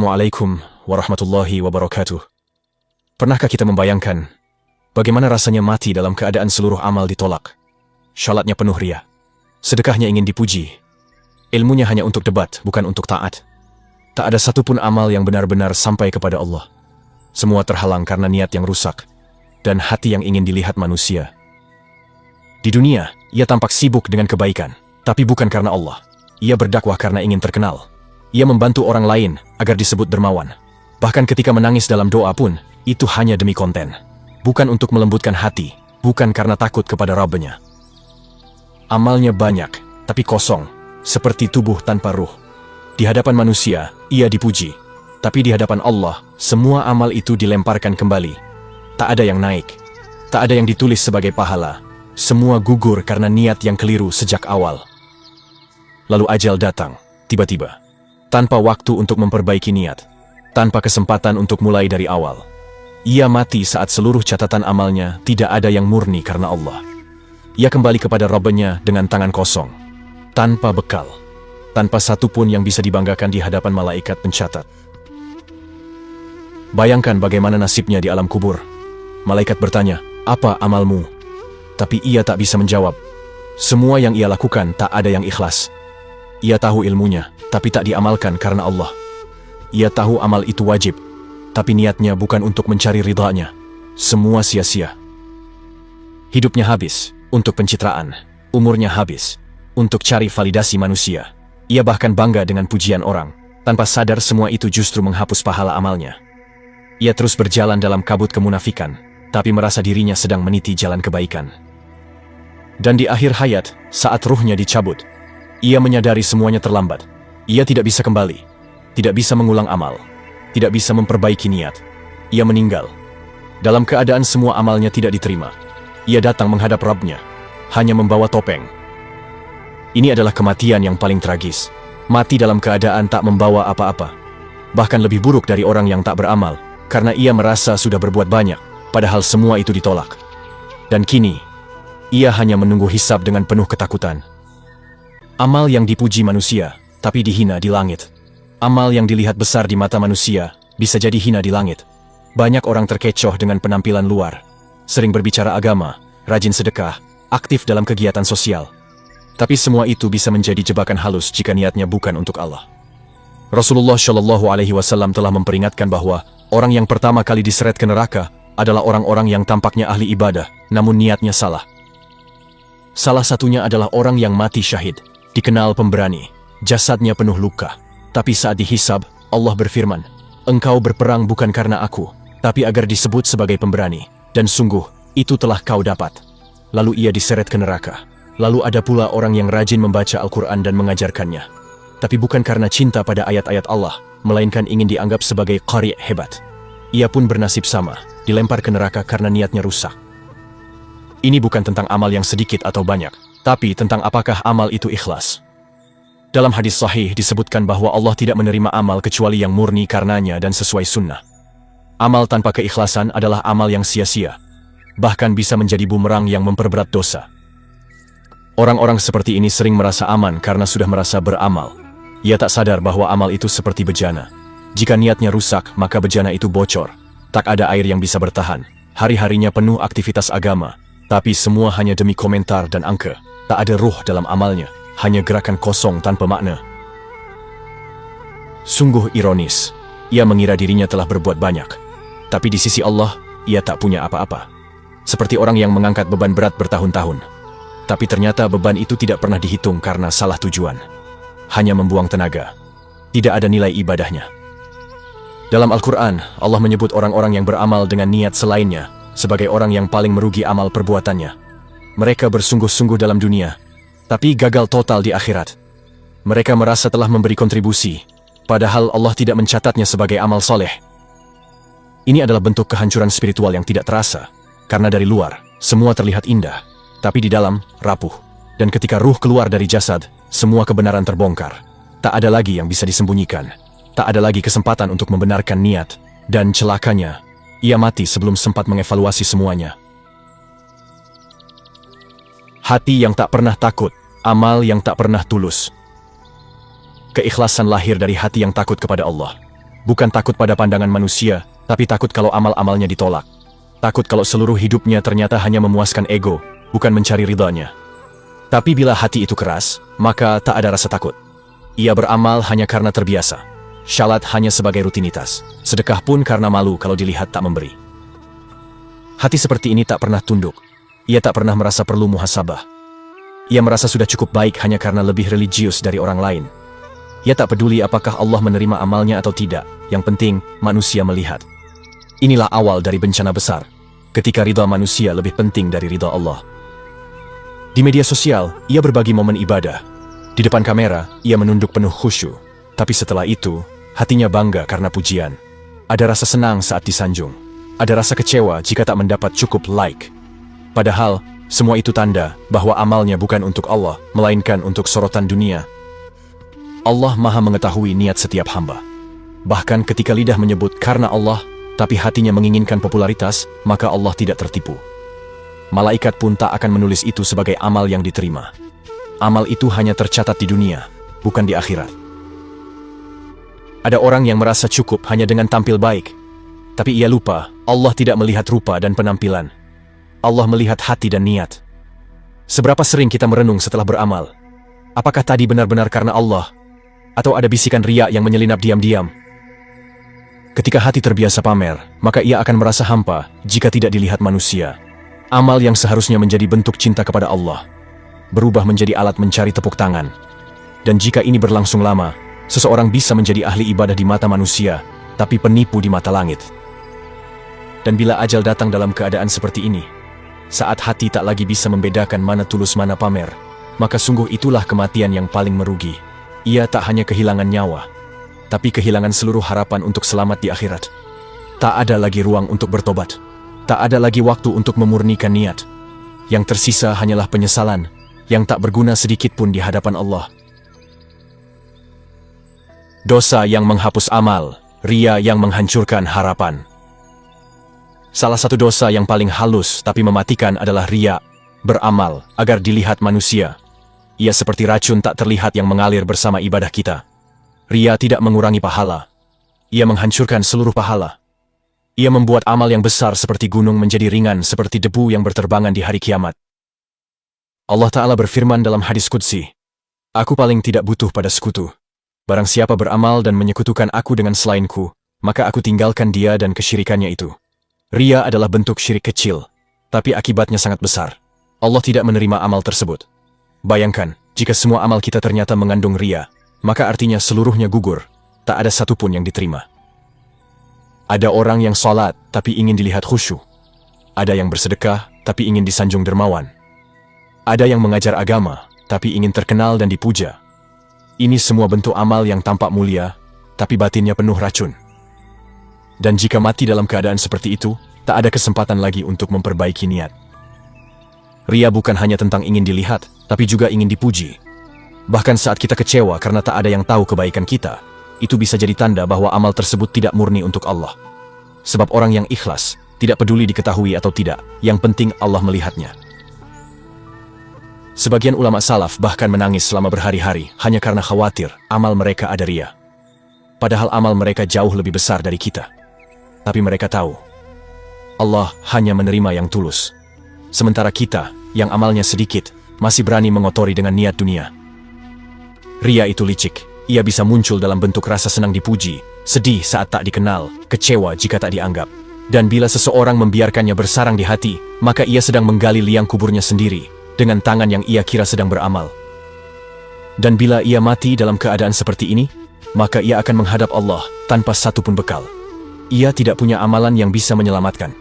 Assalamualaikum warahmatullahi wabarakatuh. Pernahkah kita membayangkan bagaimana rasanya mati dalam keadaan seluruh amal ditolak? Syalatnya penuh ria, sedekahnya ingin dipuji, ilmunya hanya untuk debat, bukan untuk taat. Tak ada satupun amal yang benar-benar sampai kepada Allah. Semua terhalang karena niat yang rusak dan hati yang ingin dilihat manusia. Di dunia, ia tampak sibuk dengan kebaikan, tapi bukan karena Allah. Ia berdakwah karena ingin terkenal. Ia membantu orang lain agar disebut dermawan. Bahkan ketika menangis dalam doa pun, itu hanya demi konten. Bukan untuk melembutkan hati, bukan karena takut kepada Rabb-Nya. Amalnya banyak, tapi kosong, seperti tubuh tanpa ruh. Di hadapan manusia, ia dipuji. Tapi di hadapan Allah, semua amal itu dilemparkan kembali. Tak ada yang naik, tak ada yang ditulis sebagai pahala. Semua gugur karena niat yang keliru sejak awal. Lalu ajal datang, tiba-tiba. Tanpa waktu untuk memperbaiki niat, tanpa kesempatan untuk mulai dari awal. Ia mati saat seluruh catatan amalnya tidak ada yang murni karena Allah. Ia kembali kepada Rabb-Nya dengan tangan kosong, tanpa bekal, tanpa satu pun yang bisa dibanggakan di hadapan malaikat pencatat. Bayangkan bagaimana nasibnya di alam kubur. Malaikat bertanya, "Apa amalmu?" Tapi ia tak bisa menjawab. Semua yang ia lakukan tak ada yang ikhlas. Ia tahu ilmunya, tapi tak diamalkan karena Allah. Ia tahu amal itu wajib, tapi niatnya bukan untuk mencari ridha-Nya. Semua sia-sia. Hidupnya habis untuk pencitraan, umurnya habis untuk cari validasi manusia. Ia bahkan bangga dengan pujian orang, tanpa sadar semua itu justru menghapus pahala amalnya. Ia terus berjalan dalam kabut kemunafikan, tapi merasa dirinya sedang meniti jalan kebaikan. Dan di akhir hayat, saat ruhnya dicabut, ia menyadari semuanya terlambat. Ia tidak bisa kembali, tidak bisa mengulang amal, tidak bisa memperbaiki niat. Ia meninggal. Dalam keadaan semua amalnya tidak diterima. Ia datang menghadap Rabb-Nya, hanya membawa topeng. Ini adalah kematian yang paling tragis. Mati dalam keadaan tak membawa apa-apa. Bahkan lebih buruk dari orang yang tak beramal, karena ia merasa sudah berbuat banyak, padahal semua itu ditolak. Dan kini, ia hanya menunggu hisab dengan penuh ketakutan. Amal yang dipuji manusia, tapi dihina di langit. Amal yang dilihat besar di mata manusia, bisa jadi hina di langit. Banyak orang terkecoh dengan penampilan luar, sering berbicara agama, rajin sedekah, aktif dalam kegiatan sosial. Tapi semua itu bisa menjadi jebakan halus jika niatnya bukan untuk Allah. Rasulullah Shallallahu Alaihi Wasallam telah memperingatkan bahwa orang yang pertama kali diseret ke neraka adalah orang-orang yang tampaknya ahli ibadah, namun niatnya salah. Salah satunya adalah orang yang mati syahid. Dikenal pemberani, jasadnya penuh luka. Tapi saat dihisab, Allah berfirman, "Engkau berperang bukan karena aku, tapi agar disebut sebagai pemberani. Dan sungguh, itu telah kau dapat." Lalu ia diseret ke neraka. Lalu ada pula orang yang rajin membaca Al-Quran dan mengajarkannya. Tapi bukan karena cinta pada ayat-ayat Allah, melainkan ingin dianggap sebagai qari' hebat. Ia pun bernasib sama, dilempar ke neraka karena niatnya rusak. Ini bukan tentang amal yang sedikit atau banyak, tapi tentang apakah amal itu ikhlas. Dalam hadis sahih disebutkan bahwa Allah tidak menerima amal kecuali yang murni karenanya dan sesuai sunnah. Amal tanpa keikhlasan adalah amal yang sia-sia, bahkan bisa menjadi bumerang yang memperberat dosa. Orang-orang seperti ini sering merasa aman karena sudah merasa beramal. Ia tak sadar bahwa amal itu seperti bejana. Jika niatnya rusak, maka bejana itu bocor. Tak ada air yang bisa bertahan. Hari-harinya penuh aktivitas agama, tapi semua hanya demi komentar dan angka. Tak ada ruh dalam amalnya, hanya gerakan kosong tanpa makna. Sungguh ironis, ia mengira dirinya telah berbuat banyak, tapi di sisi Allah, ia tak punya apa-apa. Seperti orang yang mengangkat beban berat bertahun-tahun, tapi ternyata beban itu tidak pernah dihitung karena salah tujuan. Hanya membuang tenaga, tidak ada nilai ibadahnya. Dalam Al-Quran, Allah menyebut orang-orang yang beramal dengan niat selainnya sebagai orang yang paling merugi amal perbuatannya. Mereka bersungguh-sungguh dalam dunia, tapi gagal total di akhirat. Mereka merasa telah memberi kontribusi, padahal Allah tidak mencatatnya sebagai amal soleh. Ini adalah bentuk kehancuran spiritual yang tidak terasa, karena dari luar, semua terlihat indah, tapi di dalam, rapuh. Dan ketika ruh keluar dari jasad, semua kebenaran terbongkar. Tak ada lagi yang bisa disembunyikan. Tak ada lagi kesempatan untuk membenarkan niat. Dan celakanya, ia mati sebelum sempat mengevaluasi semuanya. Hati yang tak pernah takut, amal yang tak pernah tulus. Keikhlasan lahir dari hati yang takut kepada Allah. bukan takut pada pandangan manusia, tapi takut kalau amal-amalnya ditolak. Takut kalau seluruh hidupnya ternyata hanya memuaskan ego, bukan mencari ridhanya. Tapi bila hati itu keras, maka tak ada rasa takut. Ia beramal hanya karena terbiasa. Syalat hanya sebagai rutinitas. Sedekah pun karena malu kalau dilihat tak memberi. Hati seperti ini tak pernah tunduk. Ia tak pernah merasa perlu muhasabah. Ia merasa sudah cukup baik hanya karena lebih religius dari orang lain. Ia tak peduli apakah Allah menerima amalnya atau tidak. Yang penting, manusia melihat. Inilah awal dari bencana besar. Ketika ridha manusia lebih penting dari ridha Allah. Di media sosial, ia berbagi momen ibadah. Di depan kamera, ia menunduk penuh khusyuk. Tapi setelah itu, hatinya bangga karena pujian. Ada rasa senang saat disanjung. Ada rasa kecewa jika tak mendapat cukup like. Padahal, semua itu tanda bahwa amalnya bukan untuk Allah, melainkan untuk sorotan dunia. Allah Maha mengetahui niat setiap hamba. Bahkan ketika lidah menyebut karena Allah, tapi hatinya menginginkan popularitas, maka Allah tidak tertipu. Malaikat pun tak akan menulis itu sebagai amal yang diterima. Amal itu hanya tercatat di dunia, bukan di akhirat. Ada orang yang merasa cukup hanya dengan tampil baik. Tapi ia lupa, Allah tidak melihat rupa dan penampilan. Allah melihat hati dan niat. Seberapa sering kita merenung setelah beramal? Apakah tadi benar-benar karena Allah? Atau ada bisikan riya yang menyelinap diam-diam? Ketika hati terbiasa pamer, maka ia akan merasa hampa jika tidak dilihat manusia. Amal yang seharusnya menjadi bentuk cinta kepada Allah, berubah menjadi alat mencari tepuk tangan. Dan jika ini berlangsung lama, seseorang bisa menjadi ahli ibadah di mata manusia, tapi penipu di mata langit. Dan bila ajal datang dalam keadaan seperti ini, saat hati tak lagi bisa membedakan mana tulus mana pamer, maka sungguh itulah kematian yang paling merugi. Ia tak hanya kehilangan nyawa, tapi kehilangan seluruh harapan untuk selamat di akhirat. Tak ada lagi ruang untuk bertobat. Tak ada lagi waktu untuk memurnikan niat. Yang tersisa hanyalah penyesalan, yang tak berguna sedikit pun di hadapan Allah. Dosa yang menghapus amal, riya yang menghancurkan harapan. Salah satu dosa yang paling halus tapi mematikan adalah riya, beramal agar dilihat manusia. Ia seperti racun tak terlihat yang mengalir bersama ibadah kita. Riya tidak mengurangi pahala. Ia menghancurkan seluruh pahala. Ia membuat amal yang besar seperti gunung menjadi ringan seperti debu yang berterbangan di hari kiamat. Allah Ta'ala berfirman dalam hadis qudsi, "Aku paling tidak butuh pada sekutu. Barang siapa beramal dan menyekutukan aku dengan selainku, maka aku tinggalkan dia dan kesyirikannya itu." Riya adalah bentuk syirik kecil, tapi akibatnya sangat besar. Allah tidak menerima amal tersebut. Bayangkan, jika semua amal kita ternyata mengandung riya, maka artinya seluruhnya gugur, tak ada satupun yang diterima. Ada orang yang sholat, tapi ingin dilihat khusyuk. Ada yang bersedekah, tapi ingin disanjung dermawan. Ada yang mengajar agama, tapi ingin terkenal dan dipuja. Ini semua bentuk amal yang tampak mulia, tapi batinnya penuh racun. Dan jika mati dalam keadaan seperti itu, tak ada kesempatan lagi untuk memperbaiki niat. Riya bukan hanya tentang ingin dilihat, tapi juga ingin dipuji. Bahkan saat kita kecewa karena tak ada yang tahu kebaikan kita, itu bisa jadi tanda bahwa amal tersebut tidak murni untuk Allah. Sebab orang yang ikhlas, tidak peduli diketahui atau tidak, yang penting Allah melihatnya. Sebagian ulama salaf bahkan menangis selama berhari-hari hanya karena khawatir amal mereka ada riya. Padahal amal mereka jauh lebih besar dari kita. Tapi mereka tahu, Allah hanya menerima yang tulus. Sementara kita, yang amalnya sedikit, masih berani mengotori dengan niat dunia. Riya itu licik, ia bisa muncul dalam bentuk rasa senang dipuji, sedih saat tak dikenal, kecewa jika tak dianggap. Dan bila seseorang membiarkannya bersarang di hati, maka ia sedang menggali liang kuburnya sendiri, dengan tangan yang ia kira sedang beramal. Dan bila ia mati dalam keadaan seperti ini, maka ia akan menghadap Allah tanpa satu pun bekal. Ia tidak punya amalan yang bisa menyelamatkan.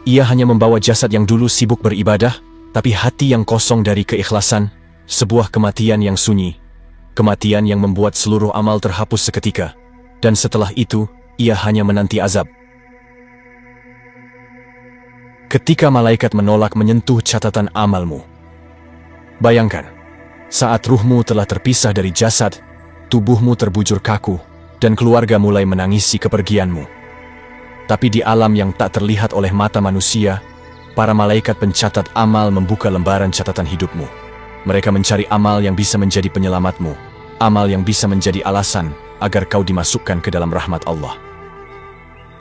Ia hanya membawa jasad yang dulu sibuk beribadah, tapi hati yang kosong dari keikhlasan, sebuah kematian yang sunyi, kematian yang membuat seluruh amal terhapus seketika, dan setelah itu, ia hanya menanti azab. Ketika malaikat menolak menyentuh catatan amalmu, bayangkan, saat ruhmu telah terpisah dari jasad, tubuhmu terbujur kaku, dan keluarga mulai menangisi kepergianmu. Tapi di alam yang tak terlihat oleh mata manusia, para malaikat pencatat amal membuka lembaran catatan hidupmu. Mereka mencari amal yang bisa menjadi penyelamatmu, amal yang bisa menjadi alasan agar kau dimasukkan ke dalam rahmat Allah.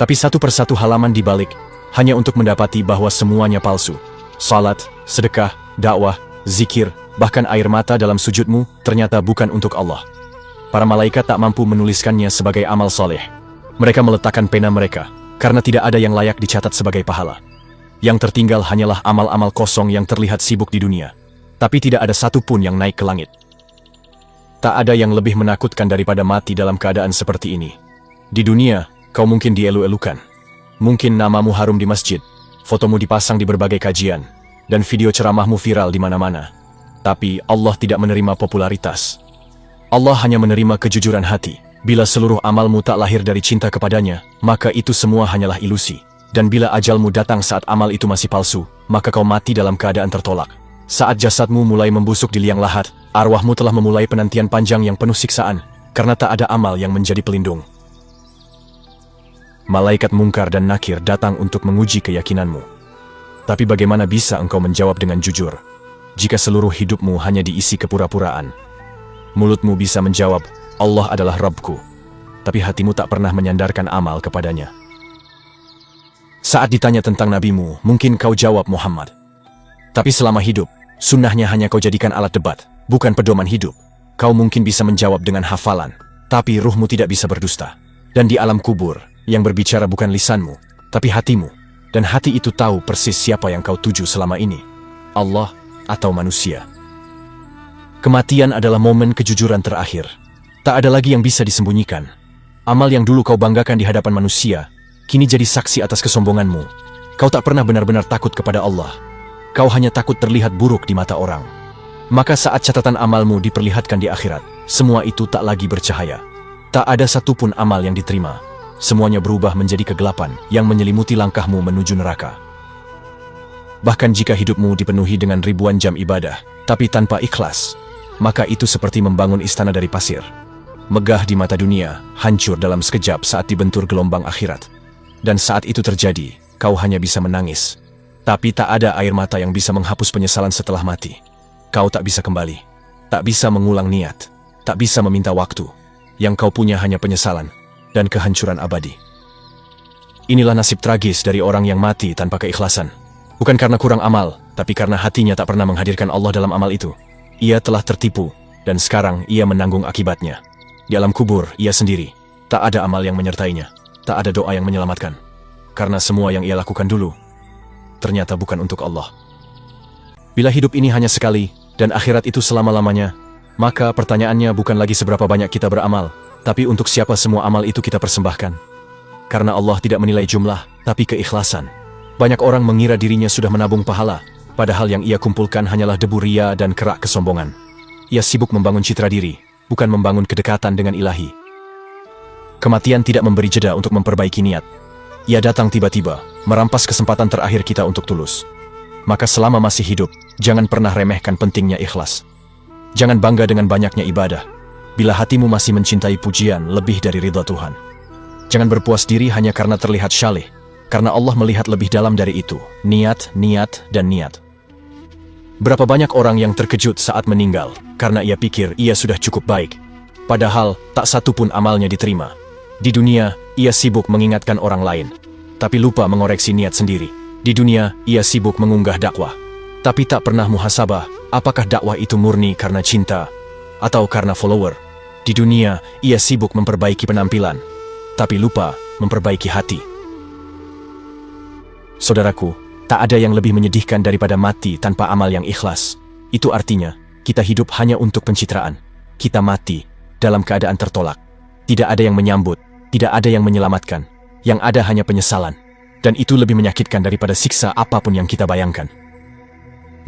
Tapi satu persatu halaman dibalik, hanya untuk mendapati bahwa semuanya palsu. Salat, sedekah, dakwah, zikir, bahkan air mata dalam sujudmu ternyata bukan untuk Allah. Para malaikat tak mampu menuliskannya sebagai amal soleh. Mereka meletakkan pena mereka, karena tidak ada yang layak dicatat sebagai pahala. Yang tertinggal hanyalah amal-amal kosong yang terlihat sibuk di dunia. Tapi tidak ada satupun yang naik ke langit. Tak ada yang lebih menakutkan daripada mati dalam keadaan seperti ini. Di dunia, kau mungkin dielu-elukan. Mungkin namamu harum di masjid, fotomu dipasang di berbagai kajian, dan video ceramahmu viral di mana-mana. Tapi Allah tidak menerima popularitas. Allah hanya menerima kejujuran hati. Bila seluruh amalmu tak lahir dari cinta kepadanya, maka itu semua hanyalah ilusi. Dan bila ajalmu datang saat amal itu masih palsu, maka kau mati dalam keadaan tertolak. Saat jasadmu mulai membusuk di liang lahat, arwahmu telah memulai penantian panjang yang penuh siksaan, karena tak ada amal yang menjadi pelindung. Malaikat Mungkar dan Nakir datang untuk menguji keyakinanmu. Tapi bagaimana bisa engkau menjawab dengan jujur, jika seluruh hidupmu hanya diisi kepura-puraan? Mulutmu bisa menjawab, Allah adalah Rabbku, tapi hatimu tak pernah menyandarkan amal kepadanya. Saat ditanya tentang nabimu, mungkin kau jawab Muhammad. Tapi selama hidup, sunnahnya hanya kau jadikan alat debat, bukan pedoman hidup. Kau mungkin bisa menjawab dengan hafalan, tapi ruhmu tidak bisa berdusta. Dan di alam kubur, yang berbicara bukan lisanmu, tapi hatimu. Dan hati itu tahu persis siapa yang kau tuju selama ini, Allah atau manusia. Kematian adalah momen kejujuran terakhir. Tak ada lagi yang bisa disembunyikan. Amal yang dulu kau banggakan di hadapan manusia, kini jadi saksi atas kesombonganmu. Kau tak pernah benar-benar takut kepada Allah. Kau hanya takut terlihat buruk di mata orang. Maka saat catatan amalmu diperlihatkan di akhirat, semua itu tak lagi bercahaya. Tak ada satupun amal yang diterima. Semuanya berubah menjadi kegelapan yang menyelimuti langkahmu menuju neraka. Bahkan jika hidupmu dipenuhi dengan ribuan jam ibadah, tapi tanpa ikhlas, maka itu seperti membangun istana dari pasir. Megah di mata dunia, hancur dalam sekejap saat dibentur gelombang akhirat. Dan saat itu terjadi, kau hanya bisa menangis. Tapi tak ada air mata yang bisa menghapus penyesalan setelah mati. Kau tak bisa kembali, tak bisa mengulang niat, tak bisa meminta waktu. Yang kau punya hanya penyesalan dan kehancuran abadi. Inilah nasib tragis dari orang yang mati tanpa keikhlasan. Bukan karena kurang amal, tapi karena hatinya tak pernah menghadirkan Allah dalam amal itu. Ia telah tertipu, dan sekarang ia menanggung akibatnya. Di alam kubur, ia sendiri. Tak ada amal yang menyertainya. Tak ada doa yang menyelamatkan. Karena semua yang ia lakukan dulu, ternyata bukan untuk Allah. Bila hidup ini hanya sekali, dan akhirat itu selama-lamanya, maka pertanyaannya bukan lagi seberapa banyak kita beramal, tapi untuk siapa semua amal itu kita persembahkan. Karena Allah tidak menilai jumlah, tapi keikhlasan. Banyak orang mengira dirinya sudah menabung pahala, padahal yang ia kumpulkan hanyalah debu ria dan kerak kesombongan. Ia sibuk membangun citra diri, bukan membangun kedekatan dengan ilahi. Kematian tidak memberi jeda untuk memperbaiki niat. Ia datang tiba-tiba, merampas kesempatan terakhir kita untuk tulus. Maka selama masih hidup, jangan pernah remehkan pentingnya ikhlas. Jangan bangga dengan banyaknya ibadah, bila hatimu masih mencintai pujian lebih dari ridha Tuhan. Jangan berpuas diri hanya karena terlihat syaleh, karena Allah melihat lebih dalam dari itu, niat, niat, dan niat. Berapa banyak orang yang terkejut saat meninggal, karena ia pikir ia sudah cukup baik. Padahal, tak satu pun amalnya diterima. Di dunia, ia sibuk mengingatkan orang lain, tapi lupa mengoreksi niat sendiri. Di dunia, ia sibuk mengunggah dakwah, tapi tak pernah muhasabah apakah dakwah itu murni karena cinta atau karena follower. Di dunia, ia sibuk memperbaiki penampilan, tapi lupa memperbaiki hati. Saudaraku, tak ada yang lebih menyedihkan daripada mati tanpa amal yang ikhlas. Itu artinya, kita hidup hanya untuk pencitraan. Kita mati dalam keadaan tertolak. Tidak ada yang menyambut, tidak ada yang menyelamatkan. Yang ada hanya penyesalan. Dan itu lebih menyakitkan daripada siksa apapun yang kita bayangkan.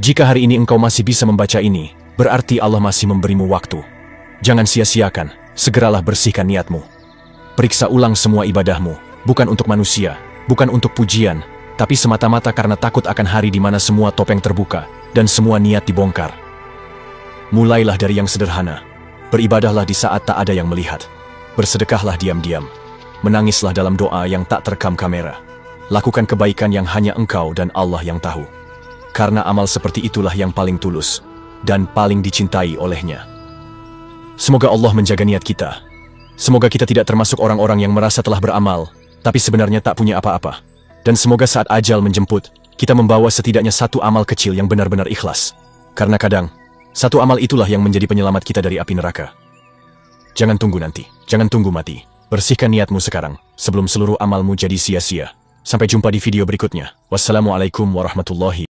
Jika hari ini engkau masih bisa membaca ini, berarti Allah masih memberimu waktu. Jangan sia-siakan, segeralah bersihkan niatmu. Periksa ulang semua ibadahmu, bukan untuk manusia, bukan untuk pujian, tapi semata-mata karena takut akan hari di mana semua topeng terbuka dan semua niat dibongkar. Mulailah dari yang sederhana. Beribadahlah di saat tak ada yang melihat. Bersedekahlah diam-diam. Menangislah dalam doa yang tak terekam kamera. Lakukan kebaikan yang hanya engkau dan Allah yang tahu. Karena amal seperti itulah yang paling tulus dan paling dicintai olehnya. Semoga Allah menjaga niat kita. Semoga kita tidak termasuk orang-orang yang merasa telah beramal, tapi sebenarnya tak punya apa-apa. Dan semoga saat ajal menjemput, kita membawa setidaknya satu amal kecil yang benar-benar ikhlas. Karena kadang, satu amal itulah yang menjadi penyelamat kita dari api neraka. Jangan tunggu nanti, jangan tunggu mati. Bersihkan niatmu sekarang, sebelum seluruh amalmu jadi sia-sia. Sampai jumpa di video berikutnya. Wassalamualaikum warahmatullahi